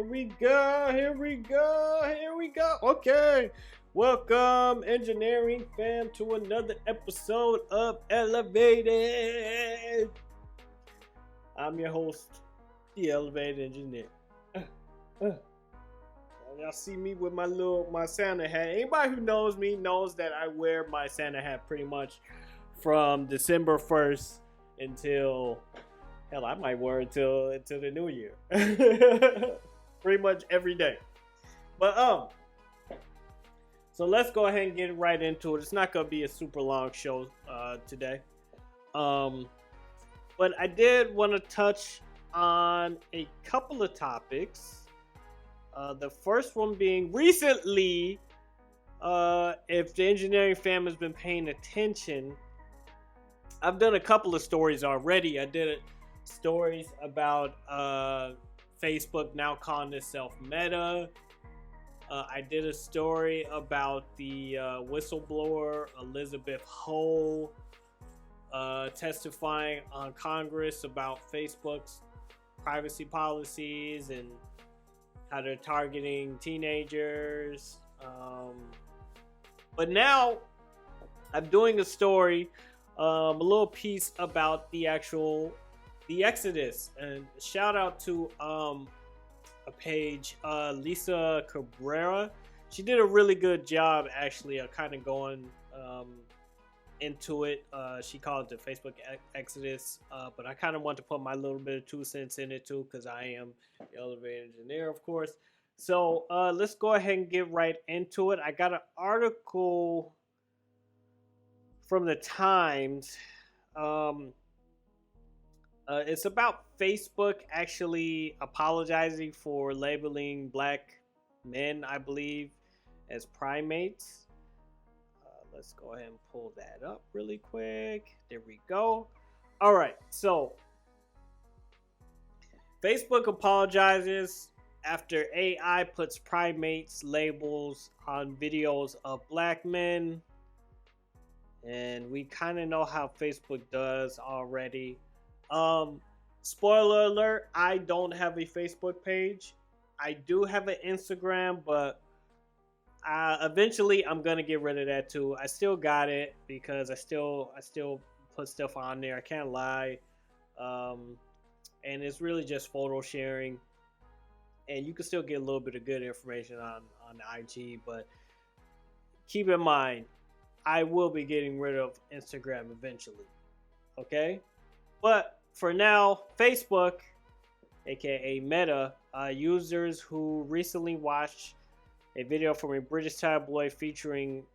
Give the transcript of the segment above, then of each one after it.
Here we go. Here we go. Here we go. Okay. Welcome, engineering fam, to another episode of Elevated. I'm your host, the Elevated Engineer. Y'all see me with my Santa hat. Anybody who knows me knows that I wear my Santa hat pretty much from December 1st until hell, I might wear it until the new year. Pretty much every day. But so let's go ahead and get right into it. It's not gonna be a super long show today. But I did want to touch on a couple of topics. The first one being recently, if the engineering fam has been paying attention, I've done a couple of stories already. I did stories about Facebook now calling itself Meta. I did a story about the whistleblower Elizabeth Ho testifying on Congress about Facebook's privacy policies and how they're targeting teenagers. But now I'm doing a story, a little piece about the Exodus, and shout out to a page, Lisa Cabrera. She did a really good job actually kind of going into it. She called it the Facebook Exodus, but I kind of want to put my little bit of 2 cents in it too, because I am the elevator engineer, of course. So let's go ahead and get right into it. I got an article from the Times. It's about Facebook actually apologizing for labeling black men, I believe, as primates. Let's go ahead and pull that up really quick. There we go. All right, so Facebook apologizes after AI puts primates labels on videos of black men. And we kind of know how Facebook does already. Spoiler alert, I don't have a Facebook page. I do have an Instagram, but eventually I'm gonna get rid of that too. I still got it because I still put stuff on there. I can't lie. And it's really just photo sharing, and you can still get a little bit of good information on IG, but keep in mind I will be getting rid of Instagram eventually. Okay? But for now, Facebook, aka Meta, users who recently watched a video from a British tabloid featuring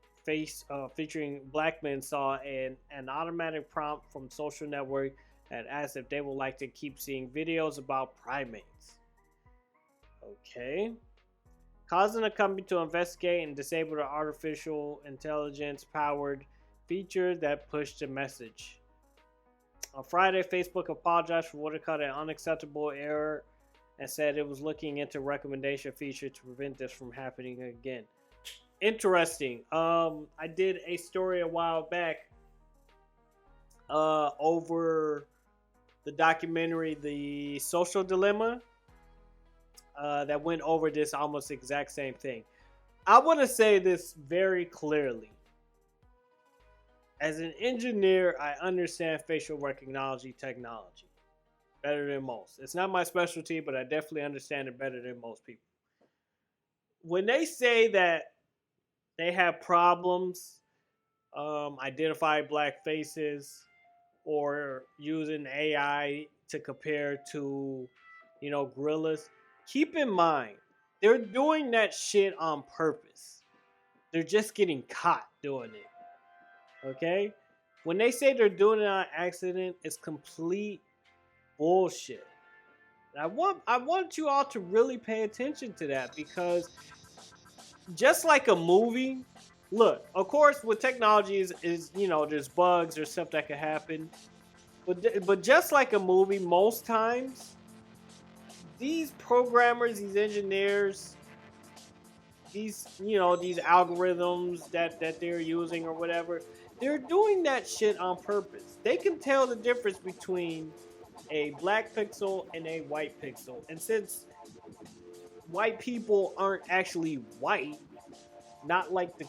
black men saw an automatic prompt from social network that asked if they would like to keep seeing videos about primates. Okay. Causing the company to investigate and disable the artificial intelligence powered feature that pushed the message. On Friday, Facebook apologized for what it called an unacceptable error and said it was looking into recommendation feature to prevent this from happening again. Interesting. I did a story a while back over the documentary The Social Dilemma that went over this almost exact same thing. I want to say this very clearly. As an engineer, I understand facial recognition technology better than most. It's not my specialty, but I definitely understand it better than most people. When they say that they have problems identifying black faces or using AI to compare to, gorillas, keep in mind, they're doing that shit on purpose. They're just getting caught doing it. Okay? When they say they're doing it on accident, it's complete bullshit. I want you all to really pay attention to that, because just like a movie, look, of course with technology is there's bugs or stuff that could happen. But just like a movie, most times these programmers, these engineers, these algorithms that they're using or whatever, they're doing that shit on purpose. They can tell the difference between a black pixel and a white pixel. And since white people aren't actually white, not like the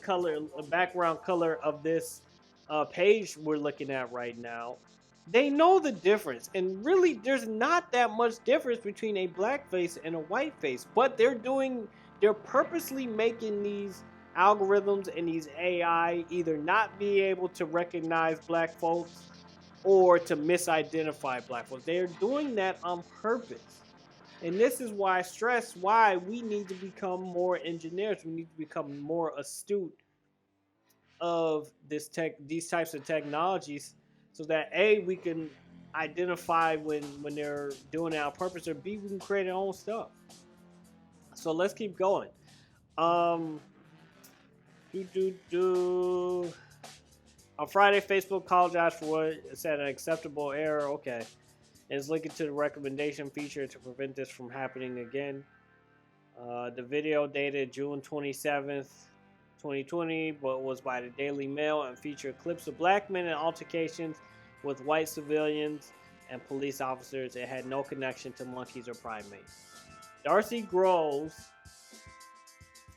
background color of this page we're looking at right now. They know the difference, and really, there's not that much difference between a black face and a white face. But they're purposely making these algorithms and these AI either not be able to recognize black folks or to misidentify black folks. They are doing that on purpose. And this is why I stress why we need to become more engineers. We need to become more astute of these types of technologies, so that A, we can identify when they're doing it on purpose, or B, we can create our own stuff. So let's keep going. Um, do do do. On Friday, Facebook apologized for what it said an acceptable error. Okay, and it's linking to the recommendation feature to prevent this from happening again. The video dated June 27th, 2020, but was by the Daily Mail and featured clips of black men in altercations with white civilians and police officers. It had no connection to monkeys or primates. Darcy Groves,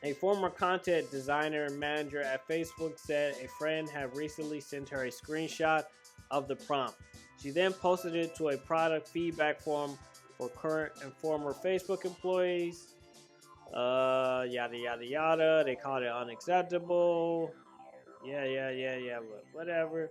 a former content designer and manager at Facebook, said a friend had recently sent her a screenshot of the prompt. She then posted it to a product feedback form for current and former Facebook employees. Yada yada yada. They called it unacceptable. Yeah. But whatever.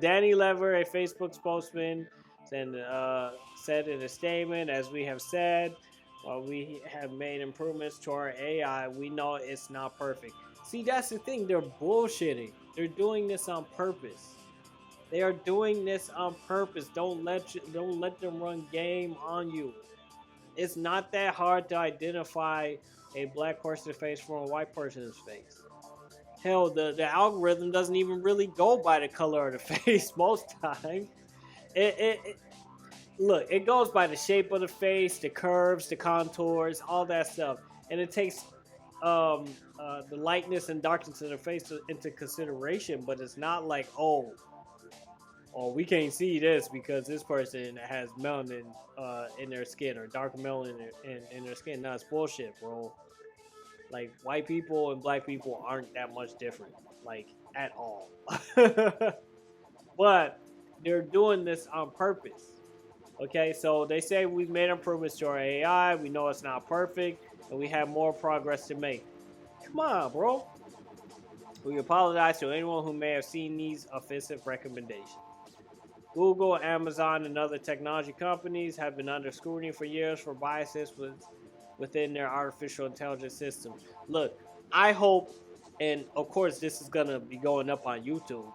Danny Lever, a Facebook spokesman, said in a statement, "As we have said, while we have made improvements to our AI, we know it's not perfect." See, that's the thing. They're bullshitting. They're doing this on purpose. They are doing this on purpose. Don't let them run game on you. It's not that hard to identify a black person's face from a white person's face. Hell, the algorithm doesn't even really go by the color of the face most times. Look, it goes by the shape of the face, the curves, the contours, all that stuff, and it takes the lightness and darkness of the face into consideration. But it's not like, oh, we can't see this because this person has melanin in their skin, or dark melanin in their skin. No, it's bullshit, bro. Like, white people and black people aren't that much different, like, at all. But they're doing this on purpose. Okay, so they say we've made improvements to our AI. We know it's not perfect, and we have more progress to make. Come on, bro. We apologize to anyone who may have seen these offensive recommendations. Google, Amazon, and other technology companies have been under scrutiny for years for biases within their artificial intelligence system. Look, I hope, and of course this is going to be going up on YouTube,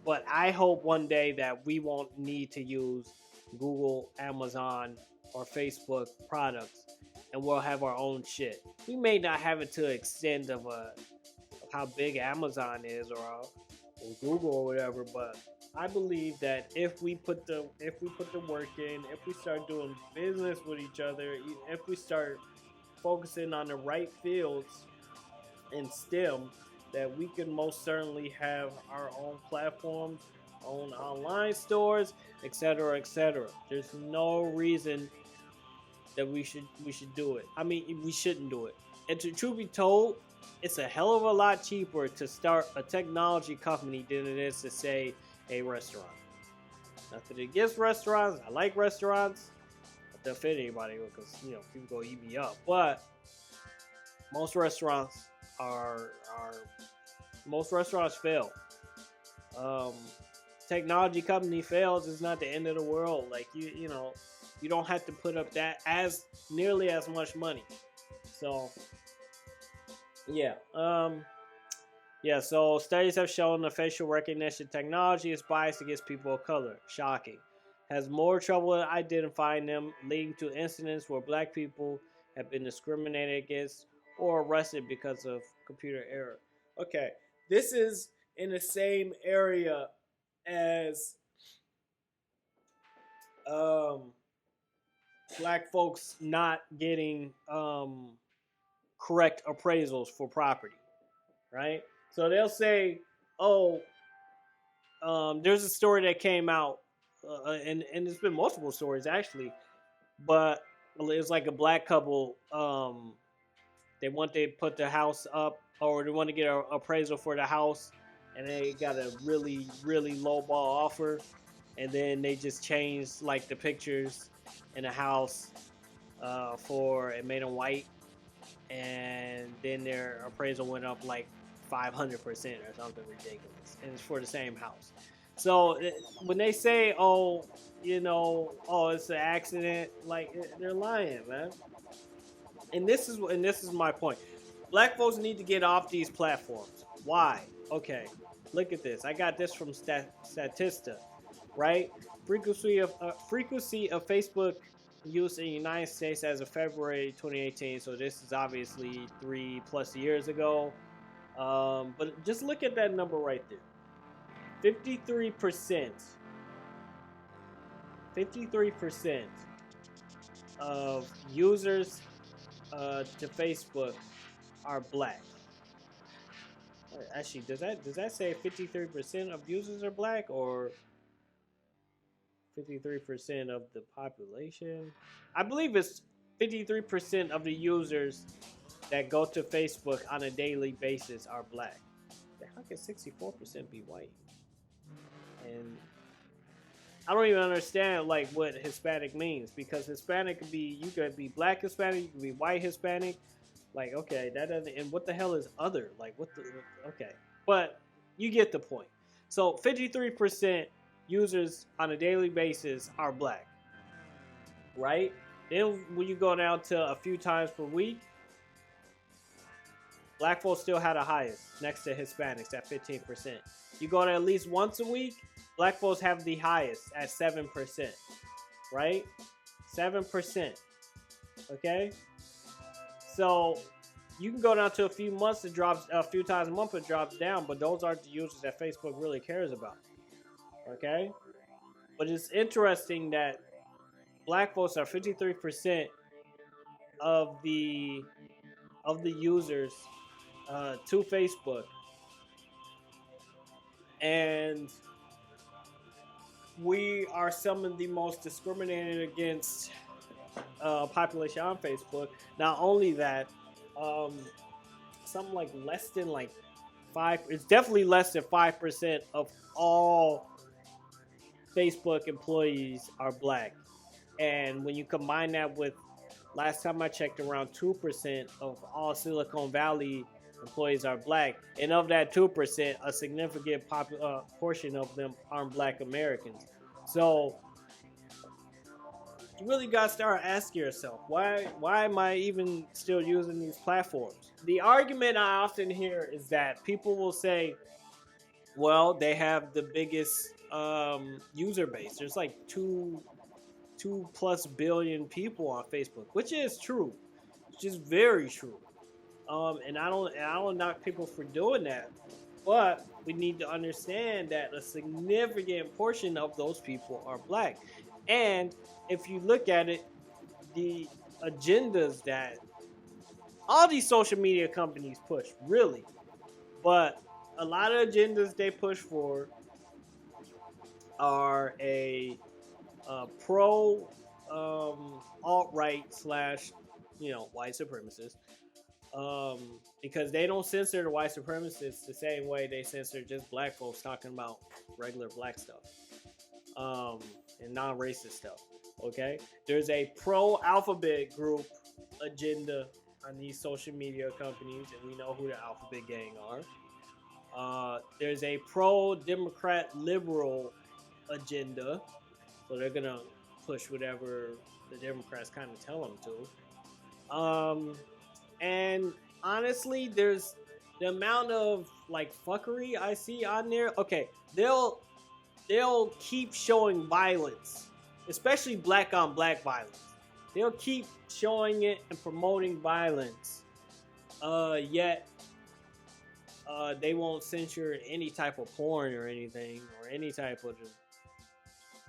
but I hope one day that we won't need to use Google, Amazon, or Facebook products, and we'll have our own shit. We may not have it to the extent of how big Amazon is, or Google or whatever, but I believe that if we put the work in, if we start doing business with each other, if we start focusing on the right fields in STEM, that we can most certainly have our own platforms, own online stores, etc., etc. There's no reason that we should do it. I mean, we shouldn't do it. And to truth be told, it's a hell of a lot cheaper to start a technology company than it is to say a restaurant. Nothing against restaurants. I like restaurants. Not to offend anybody, because people go eat me up. But most restaurants fail. Technology company fails is not the end of the world. Like you don't have to put up that as nearly as much money. So yeah. So studies have shown the facial recognition technology is biased against people of color. Shocking. Has more trouble identifying them, leading to incidents where black people have been discriminated against or arrested because of computer error. Okay, this is in the same area as black folks not getting correct appraisals for property, right? So they'll say, "Oh, there's a story that came out, and there's been multiple stories actually, but It's like a black couple. They want to put the house up, or they want to get an appraisal for the house, and they got a really really low ball offer, and then they just changed like the pictures in the house for it made them white, and then their appraisal went up like 500% or something ridiculous, and it's for the same house. So when they say, "Oh, oh, it's an accident," like they're lying, man. And this is my point. Black folks need to get off these platforms. Why? Okay, look at this. I got this from Statista, right? Frequency of Facebook use in the United States as of February 2018. So this is obviously 3+ years ago. But just look at that number right there. 53%. 53% of users to Facebook are black. Actually, does that say 53% of users are black or 53% of the population? I believe it's 53% of the users that go to Facebook on a daily basis are black. How can 64% be white? And I don't even understand like what Hispanic means, because Hispanic could be, you could be black Hispanic, you could be white Hispanic. Like, okay, that doesn't, and what the hell is other? Like, what the, okay. But you get the point. So 53% users on a daily basis are black, right? Then when you go down to a few times per week, black folks still had the highest next to Hispanics at 15%. You go to at least once a week, black folks have the highest at 7%, right? 7%, okay? So you can go down to a few months, it drops a few times a month, it drops down, but those aren't the users that Facebook really cares about, okay? But it's interesting that black folks are 53% of the users to Facebook, and we are some of the most discriminated against population on Facebook. Not only that, something like less than like 5. It's definitely less than 5% of all Facebook employees are black, and when you combine that with, last time I checked, around 2% of all Silicon Valley employees are black, and of that 2%, a significant portion of them aren't black Americans. So you really got to start asking yourself, why am I even still using these platforms? The argument I often hear is that people will say, well, they have the biggest user base. There's like 2+ billion people on Facebook, which is true, which is very true. And I don't knock people for doing that, but we need to understand that a significant portion of those people are black. And if you look at it, the agendas that all these social media companies push, really, but a lot of agendas they push for are a pro alt-right slash white supremacist, because they don't censor the white supremacists the same way they censor just black folks talking about regular black stuff, and non-racist stuff. Okay, there's a pro alphabet group agenda on these social media companies, and we know who the alphabet gang are. There's a pro Democrat liberal agenda, so they're gonna push whatever the Democrats kind of tell them to. And honestly, there's the amount of like fuckery I see on there. Okay, they'll keep showing violence, especially black on black violence. They'll keep showing it and promoting violence, yet they won't censor any type of porn or anything, or any type of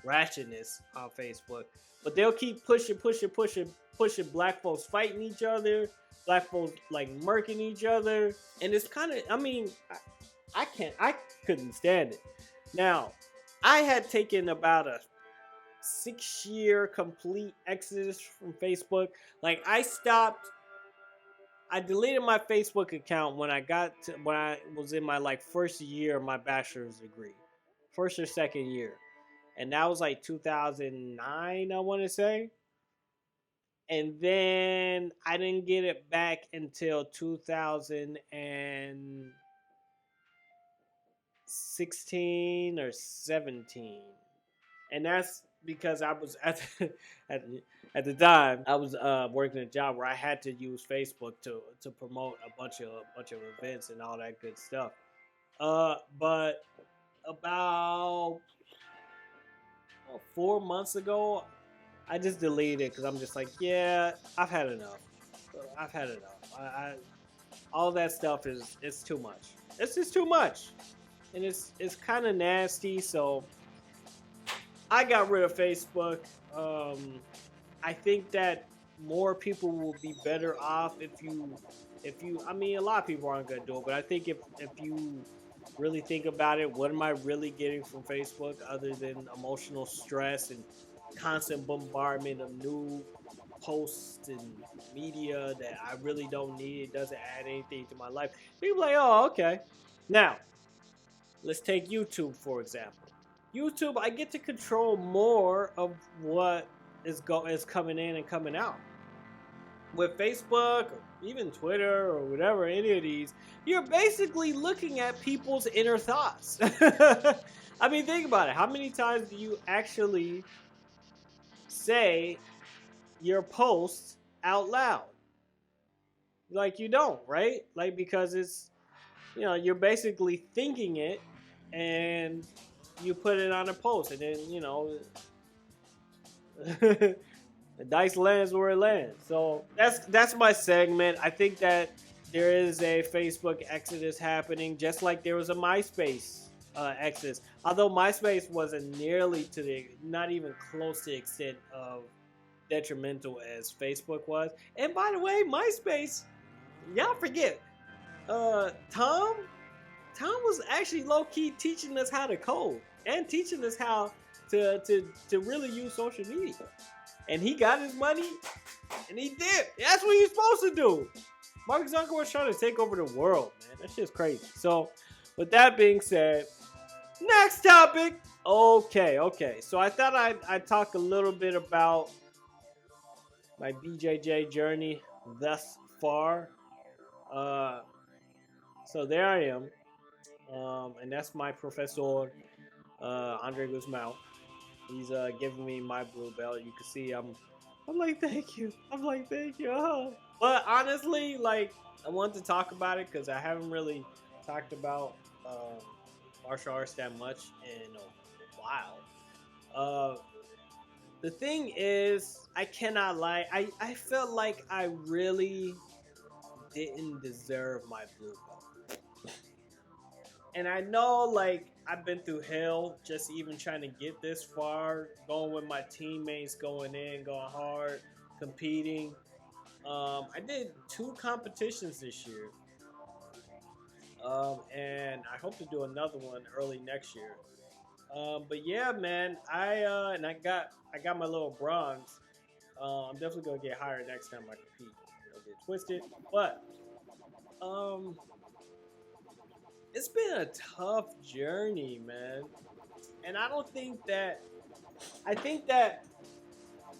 ratchetness on Facebook. But they'll keep pushing black folks fighting each other, black folks like murking each other, and it's kind of, I mean, I couldn't stand it. Now, I had taken about a 6-year complete exodus from Facebook. Like I deleted my Facebook account when when I was in my like first year of my bachelor's degree, first or second year, and that was like 2009, I want to say. And then I didn't get it back until 2016 or 17, and that's because I was at, at the time I was working a job where I had to use Facebook to promote a bunch of events and all that good stuff. But about 4 months ago, I just deleted it because I'm just like, yeah, I've had enough. I've had enough. All that stuff is it's too much. It's just too much, and it's kind of nasty. So I got rid of Facebook. Um, I think that more people will be better off if you. I mean, a lot of people aren't gonna do it, but I think if you really think about it, what am I really getting from Facebook other than emotional stress and constant bombardment of new posts and media that I really don't need? It doesn't add anything to my life. People are like, oh, okay. Now, let's take YouTube for example. YouTube, I get to control more of what is coming in and coming out. With Facebook or even Twitter or whatever, any of these, you're basically looking at people's inner thoughts. I mean, think about it. How many times do you actually say your post out loud? Like, you don't, right? Like, because it's, you're basically thinking it and you put it on a post, and then, the dice lands where it lands. So that's my segment. I think that there is a Facebook exodus happening, just like there was a MySpace exodus. Although MySpace wasn't nearly not even close to the extent of detrimental as Facebook was. And by the way, MySpace, y'all forget, Tom was actually low key teaching us how to code and teaching us how to really use social media. And he got his money, and he did. That's what you're supposed to do. Mark Zuckerberg was trying to take over the world, man. That shit's crazy. So, with that being said, next topic. Okay. So I thought I'd talk a little bit about my BJJ journey thus far. So there I am, and that's my professor, Andre Guzmão. He's giving me my blue belt. You can see I'm like, thank you. I'm like, thank you. But honestly, like, I want to talk about it because I haven't really talked about martial arts that much in a while. The thing is, I cannot lie. I felt like I really didn't deserve my blue belt. And I know, like, I've been through hell just even trying to get this far, going with my teammates, going hard, competing. I did 2 competitions this year, and I hope to do another one early next year. But yeah, man, I got my little bronze. I'm definitely gonna get higher next time I compete. Don't get twisted, but it's been a tough journey, man. And I think that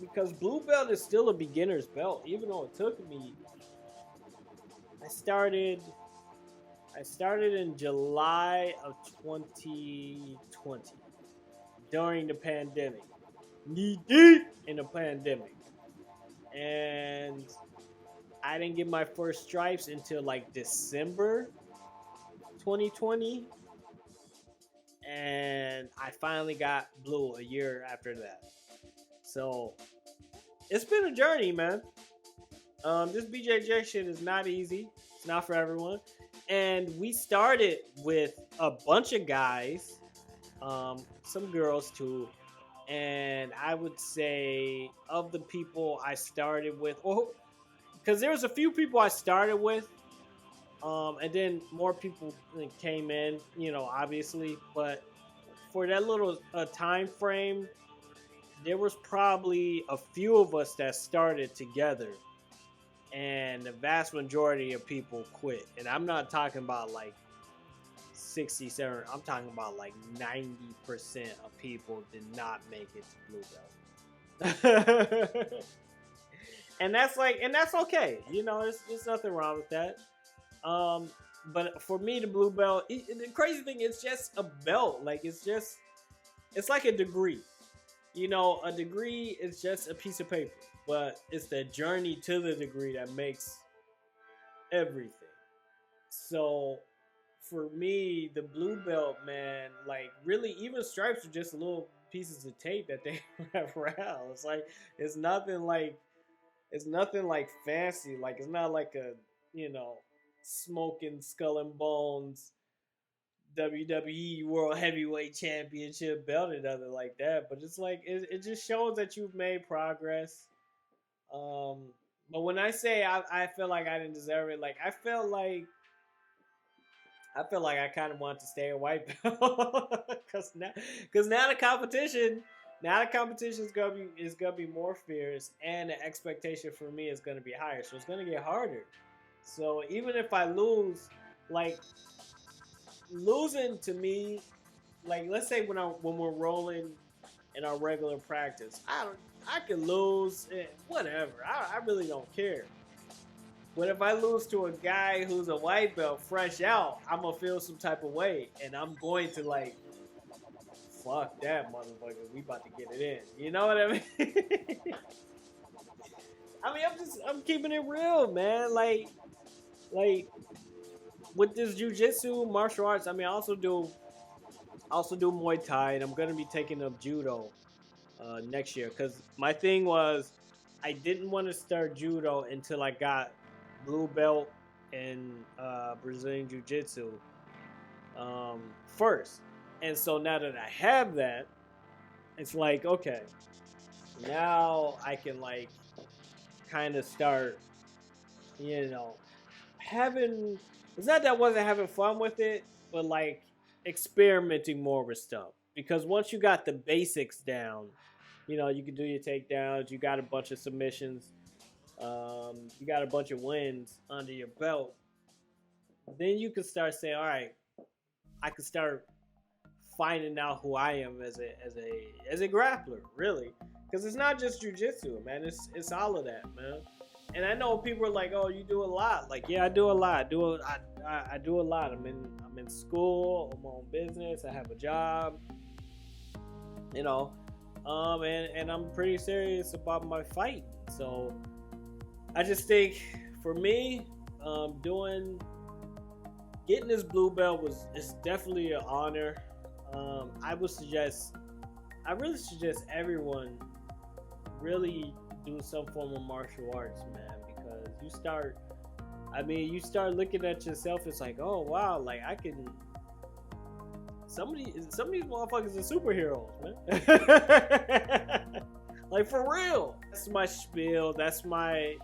because blue belt is still a beginner's belt, even though it took me, I started in July of 2020 during the pandemic, knee deep in the pandemic. And I didn't get my first stripes until like December 2020, and I finally got blue a year after that. So it's been a journey, man. This BJJ shit is not easy. It's not for everyone. And we started with a bunch of guys, some girls too. And I would say of the people I started with, because there was a few people I started with, and then more people came in, obviously. But for that little time frame, there was probably a few of us that started together, and the vast majority of people quit. And I'm not talking about like 67. I'm talking about like 90% of people did not make it to blue belt. And that's like, and that's okay. You know, there's nothing wrong with that. Um, but for me, the blue belt, the crazy thing, it's just a belt. Like it's like a degree. You know, a degree is just a piece of paper, but it's the journey to the degree that makes everything. So for me, the blue belt, man, like really, even stripes are just little pieces of tape that they wrap around. It's like it's nothing like fancy. Like it's not like a smoking skull and bones WWE World Heavyweight Championship belt or nothing like that. But it's like it just shows that you've made progress. Um, but when I say I feel like I didn't deserve it, like I feel like I kind of want to stay a white belt because now the competition is gonna be more fierce, and the expectation for me is gonna be higher, so it's gonna get harder. So even if I lose, like losing to me, like let's say when we're rolling in our regular practice, I can lose, whatever. I really don't care. But if I lose to a guy who's a white belt fresh out, I'm gonna feel some type of way, and I'm going to like, fuck that motherfucker. We about to get it in. You know what I mean? I mean, I'm keeping it real, man. Like with this jujitsu martial arts. I mean, I also do Muay Thai, and I'm gonna be taking up judo next year. Cause my thing was, I didn't want to start judo until I got blue belt in Brazilian Jiu Jitsu first. And so now that I have that, it's like, okay, now I can like kind of start, you know, having, it's not that I wasn't having fun with it, but like experimenting more with stuff. Because once you got the basics down, you can do your takedowns, you got a bunch of submissions, you got a bunch of wins under your belt, then you can start saying, all right, I can start finding out who I am as a grappler, really. Because it's not just jujitsu, man. It's all of that, man. And I know people are like, "Oh, you do a lot." Like, yeah, I do a lot. I do a lot. I'm in school. I'm on business. I have a job. And I'm pretty serious about my fight. So I just think for me, getting this blue belt is definitely an honor. I really suggest everyone really do some form of martial arts, man, because you start looking at yourself. It's like, oh wow, like I can. Some of these motherfuckers are superheroes, man. Like for real. That's my spiel. That's my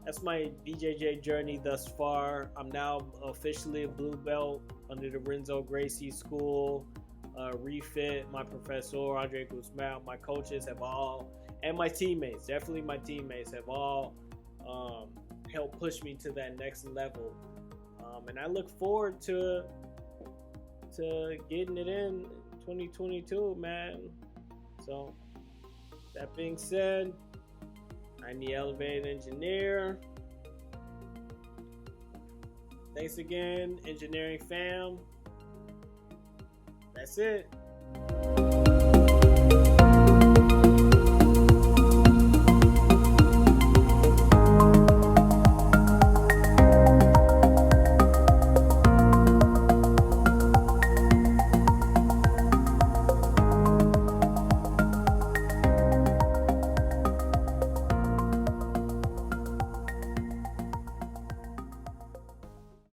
BJJ journey thus far. I'm now officially a blue belt under the Renzo Gracie School. Refit, my professor, Andre Guzman, my coaches have all, and my teammates, definitely my teammates, have all helped push me to that next level. And I look forward to getting it in 2022, man. So, that being said, I'm the Elevated Engineer. Thanks again, engineering fam. That's it.